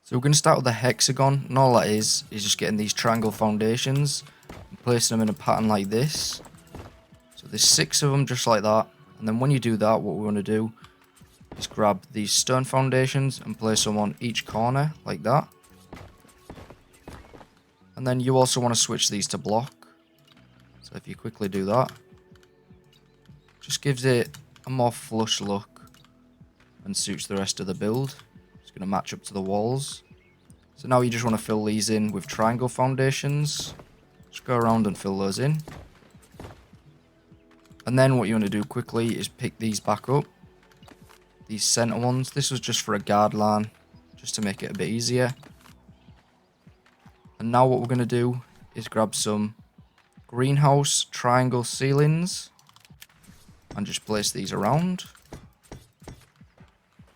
So we're going to start with the hexagon, and all that is just getting these triangle foundations and placing them in a pattern like this. So there's 6 of them just like that, and then when you do that, what we want to do is grab these stone foundations and place them on each corner like that. And then you also want to switch these to block. So if you quickly do that, just gives it a more flush look and suits the rest of the build. It's going to match up to the walls. So now you just want to fill these in with triangle foundations. Just go around and fill those in. And then what you want to do quickly is pick these back up. These center ones. This was just for a guard line, just to make it a bit easier. And now what we're going to do is grab some greenhouse triangle ceilings and just place these around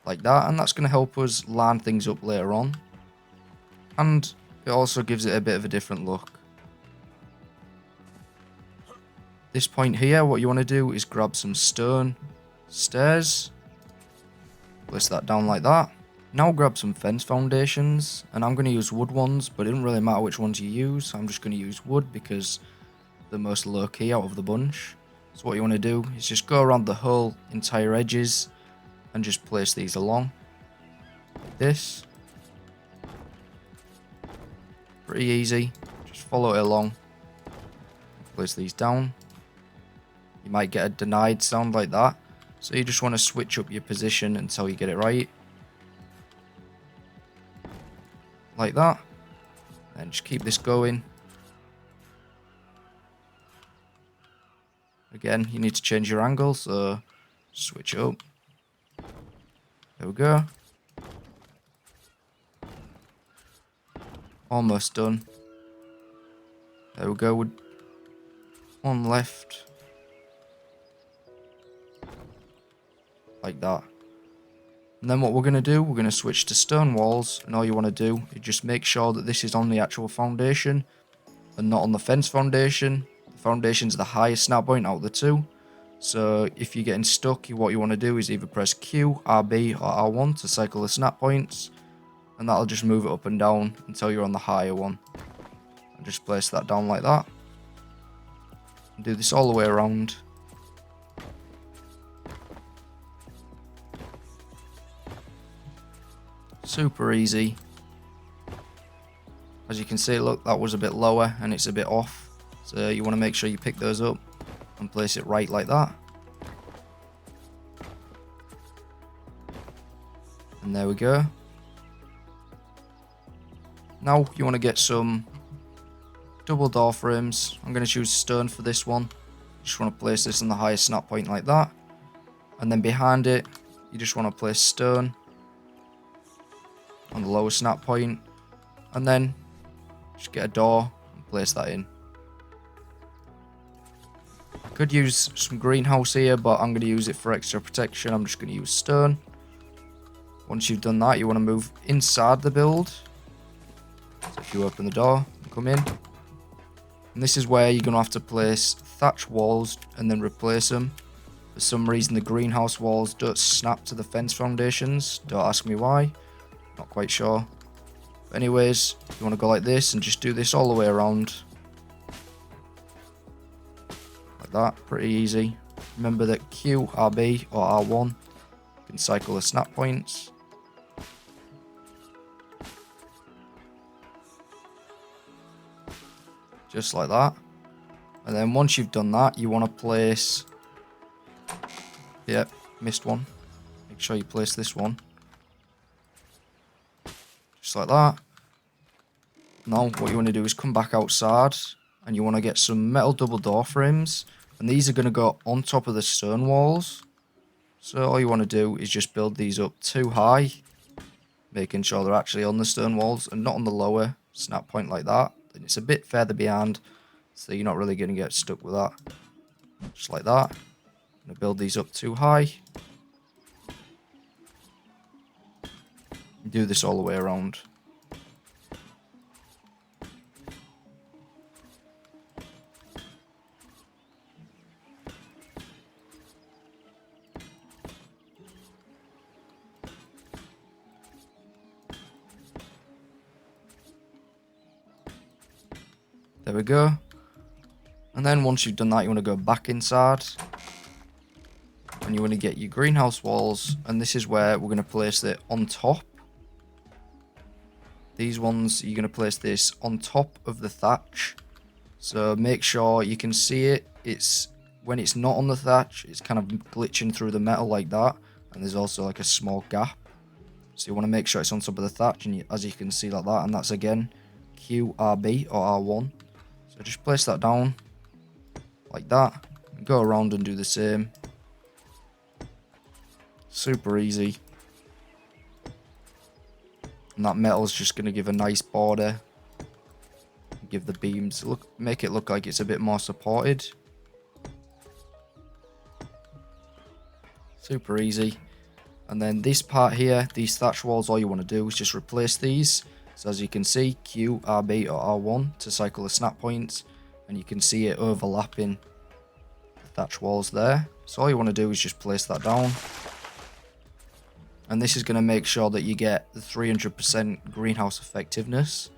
like that, and that's going to help us line things up later on, and it also gives it a bit of a different look. This point here, what you want to do is grab some stone stairs, place that down like that. Now grab some fence foundations, and I'm going to use wood ones, but it doesn't really matter which ones you use. I'm just going to use wood because they're most low key out of the bunch. So what you want to do is just go around the whole entire edges and just place these along like this. Pretty easy. Just follow it along. Place these down. You might get a denied sound like that, so you just want to switch up your position until you get it right. Like that. And just keep this going. Again, you need to change your angle, so switch it up. There we go. Almost done. There we go. With one left. Like that. And then what we're going to do, we're going to switch to stone walls, and all you want to do is just make sure that this is on the actual foundation and not on the fence foundation. The foundation's the highest snap point out of the two. So if you're getting stuck, what you want to do is either press Q, RB or R1 to cycle the snap points, and that'll just move it up and down until you're on the higher one. And just place that down like that. And do this all the way around. Super easy. As you can see, look, that was a bit lower and it's a bit off. So you want to make sure you pick those up and place it right like that. And there we go. Now you want to get some double door frames. I'm going to choose stone for this one. Just want to place this on the highest snap point like that. And then behind it, you just want to place stone on the lowest snap point. And then just get a door and place that in. I could use some greenhouse here, but I'm going to use it for extra protection. I'm just going to use stone. Once you've done that, you want to move inside the build. So if you open the door and come in. And this is where you're going to have to place thatch walls and then replace them. For some reason, the greenhouse walls don't snap to the fence foundations. Don't ask me why. Not quite sure. But anyways, you want to go like this and just do this all the way around. Like that. Pretty easy. Remember that Q, RB or R1 can cycle the snap points. Just like that. And then once you've done that, you want to place... Yep, missed one. Make sure you place this one. Just like that. Now what you want to do is come back outside and you want to get some metal double door frames, and these are going to go on top of the stone walls. So all you want to do is just build these up too high, making sure they're actually on the stone walls and not on the lower snap point like that. And it's a bit further behind, so you're not really going to get stuck with that. Just like that. I'm going to build these up too high. Do this all the way around. There we go. And then once you've done that, you want to go back inside. And you want to get your greenhouse walls. And this is where we're going to place it on top. These ones, you're going to place this on top of the thatch. So make sure you can see it. When it's not on the thatch, it's kind of glitching through the metal like that. And there's also like a small gap. So you want to make sure it's on top of the thatch, and as you can see like that. And that's again QRB or R1. So just place that down like that. And go around and do the same. Super easy. And that metal's just going to give a nice border. Give the beams, make it look like it's a bit more supported. Super easy. And then this part here, these thatch walls, all you want to do is just replace these. So as you can see, Q, RB or R1 to cycle the snap points. And you can see it overlapping the thatch walls there. So all you want to do is just place that down. And this is going to make sure that you get the 300% greenhouse effectiveness.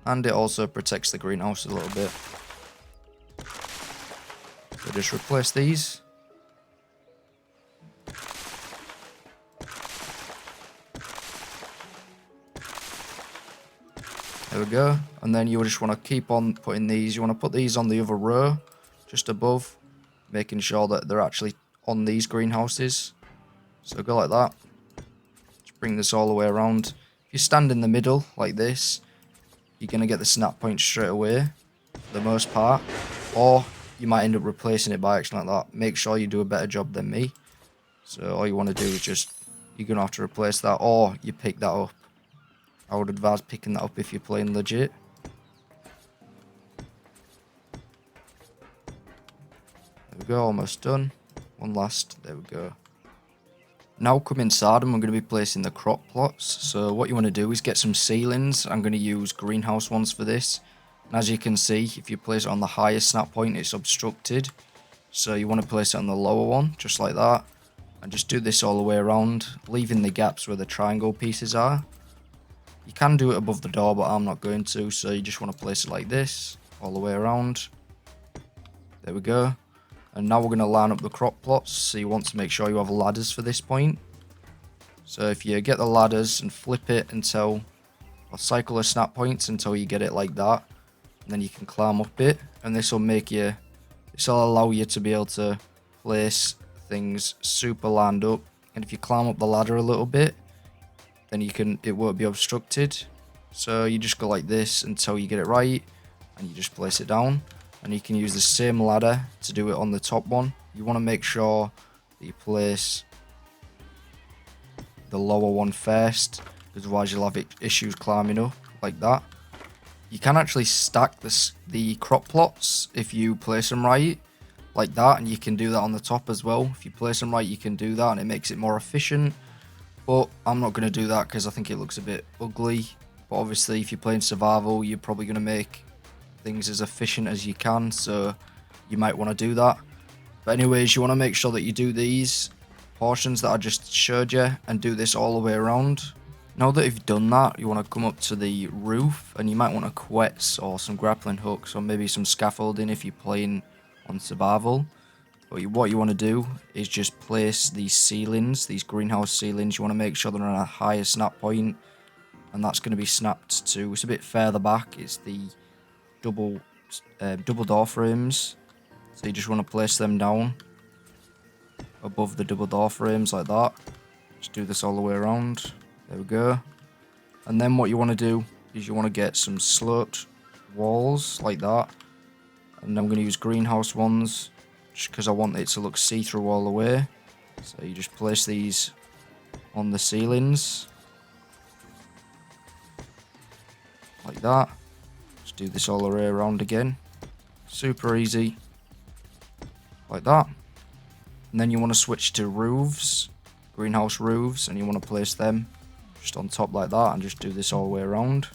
And it also protects the greenhouse a little bit. So just replace these. There we go. And then you just want to keep on putting these. You want to put these on the other row, just above, making sure that they're actually on these greenhouses. So go like that. Just bring this all the way around. If you stand in the middle like this, you're going to get the snap point straight away, for the most part. Or you might end up replacing it by accident like that. Make sure you do a better job than me. So all you want to do is just, you're going to have to replace that, or you pick that up. I would advise picking that up if you're playing legit. There we go, almost done. One last, there we go. Now come inside and we're going to be placing the crop plots. So what you want to do is get some ceilings. I'm going to use greenhouse ones for this. And as you can see, if you place it on the highest snap point, it's obstructed. So you want to place it on the lower one, just like that. And just do this all the way around, leaving the gaps where the triangle pieces are. You can do it above the door, but I'm not going to. So you just want to place it like this, all the way around. There we go. And now we're going to line up the crop plots. So you want to make sure you have ladders for this point. So if you get the ladders and flip it until, or cycle the snap points until you get it like that. And then you can climb up it. And this will allow you to be able to place things super lined up. And if you climb up the ladder a little bit, then it won't be obstructed. So you just go like this until you get it right. And you just place it down. And you can use the same ladder to do it on the top one. You want to make sure that you place the lower one first, because otherwise you'll have issues climbing up like that. You can actually stack the crop plots if you place them right, like that, and you can do that on the top as well. If you place them right, you can do that, and it makes it more efficient. But I'm not going to do that because I think it looks a bit ugly. But obviously, if you're playing survival, you're probably going to make things as efficient as you can, so you might want to do that. But anyways, you want to make sure that you do these portions that I just showed you and do this all the way around. Now that you've done that, you want to come up to the roof, and you might want a quets or some grappling hooks or maybe some scaffolding if you're playing on survival. But what you want to do is just place these ceilings, these greenhouse ceilings. You want to make sure they're on a higher snap point, and that's going to be snapped to, it's a bit further back, it's the double door frames. So you just want to place them down above the double door frames like that. Just do this all the way around. There we go. And then what you want to do is you want to get some sloped walls like that. And I'm going to use greenhouse ones just because I want it to look see-through all the way. So you just place these on the ceilings like that. Just do this all the way around again. Super easy. Like that. And then you want to switch to roofs, greenhouse roofs, and you want to place them just on top like that and just do this all the way around.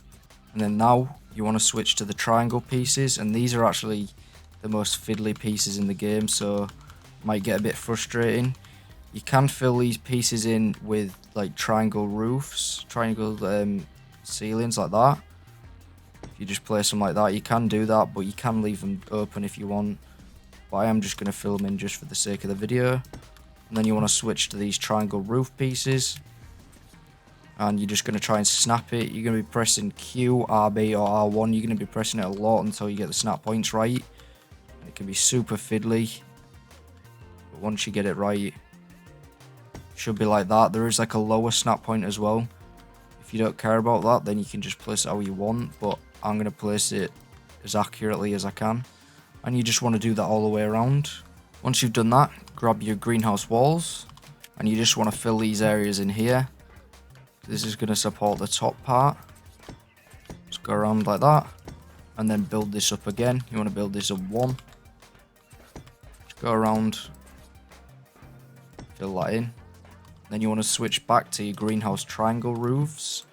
And then now you want to switch to the triangle pieces, and these are actually the most fiddly pieces in the game, so might get a bit frustrating. You can fill these pieces in with like triangle roofs, triangle ceilings like that. If you just place them like that, you can do that, but you can leave them open if you want. But I am just going to fill them in just for the sake of the video. And then you want to switch to these triangle roof pieces. And you're just going to try and snap it. You're going to be pressing Q, RB or R1. You're going to be pressing it a lot until you get the snap points right. It can be super fiddly. But once you get it right, it should be like that. There is like a lower snap point as well. If you don't care about that, then you can just place it how you want. But I'm going to place it as accurately as I can. And you just want to do that all the way around. Once you've done that, grab your greenhouse walls. And you just want to fill these areas in here. This is going to support the top part. Just go around like that. And then build this up again. You want to build this up 1. Just go around. Fill that in. Then you want to switch back to your greenhouse triangle roofs.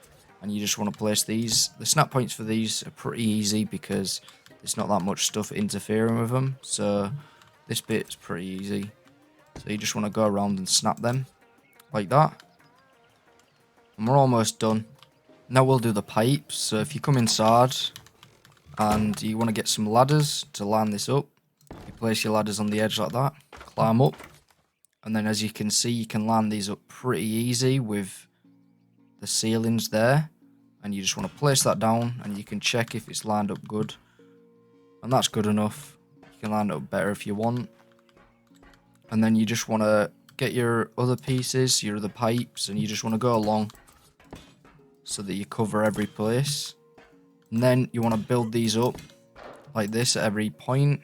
And you just want to place these. The snap points for these are pretty easy because there's not that much stuff interfering with them. So this bit's pretty easy. So you just want to go around and snap them like that. And we're almost done. Now we'll do the pipes. So if you come inside and you want to get some ladders to line this up, you place your ladders on the edge like that, climb up, and then as you can see, you can line these up pretty easy with the ceilings there. And you just want to place that down and you can check if it's lined up good. And that's good enough. You can line it up better if you want. And then you just want to get your other pieces, your other pipes, and you just want to go along so that you cover every place. And then you want to build these up like this at every point.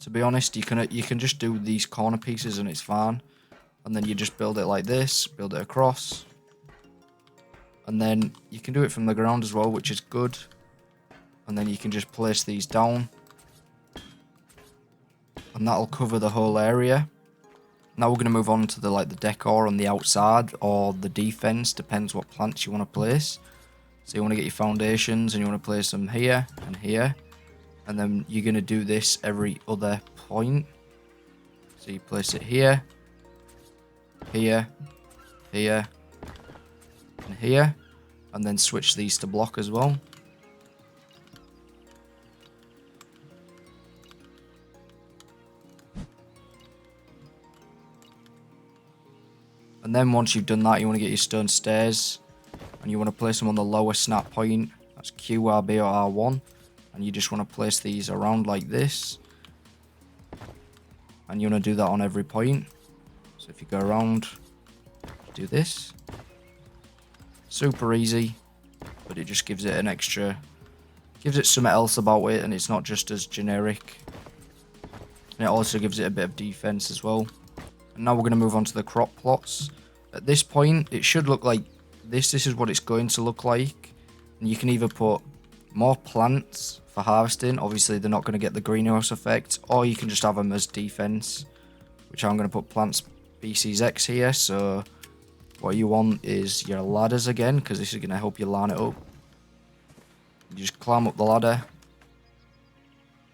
To be honest, you can just do these corner pieces and it's fine. And then you just build it like this, build it across. And then you can do it from the ground as well, which is good. And then you can just place these down. And that'll cover the whole area. Now we're going to move on to the decor on the outside or the defense, depends what plants you want to place. So you want to get your foundations and you want to place them here and here. And then you're going to do this every other point. So you place it here, here, here, and here. And then switch these to block as well. And then once you've done that, you want to get your stone stairs. And you want to place them on the lower snap point. That's Q, RB or R1. And you just want to place these around like this. And you want to do that on every point. So if you go around, do this. Super easy. But it just gives it an extra... gives it something else about it. And it's not just as generic. And it also gives it a bit of defense as well. And now we're going to move on to the crop plots. At this point, it should look like this. This is what it's going to look like. And you can either put more plants for harvesting. Obviously, they're not going to get the greenhouse effect. Or you can just have them as defense. Which I'm going to put plant species X here. So what you want is your ladders again. Because this is going to help you line it up. You just climb up the ladder.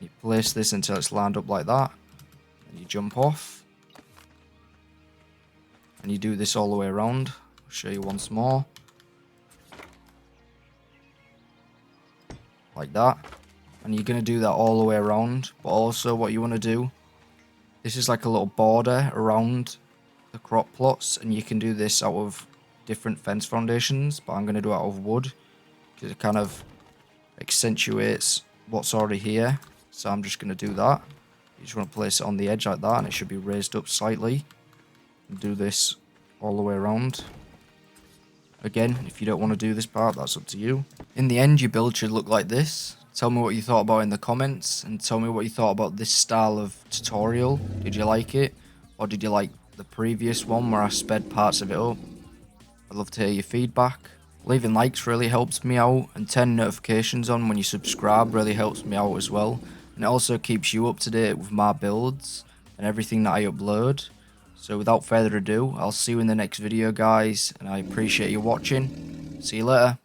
You place this until it's lined up like that. And you jump off. And you do this all the way around. I'll show you once more. Like that. And you're going to do that all the way around. But also what you want to do, this is like a little border around the crop plots. And you can do this out of different fence foundations. But I'm going to do it out of wood. Because it kind of accentuates what's already here. So I'm just going to do that. You just want to place it on the edge like that. And it should be raised up slightly. Do this all the way around. Again, if you don't want to do this part, that's up to you. In the end, your build should look like this. Tell me what you thought about it in the comments, and tell me what you thought about this style of tutorial. Did you like it, or did you like the previous one where I sped parts of it up? I'd love to hear your feedback. Leaving likes really helps me out, and turning notifications on when you subscribe really helps me out as well. And it also keeps you up to date with my builds and everything that I upload. So without further ado, I'll see you in the next video, guys, and I appreciate you watching. See you later.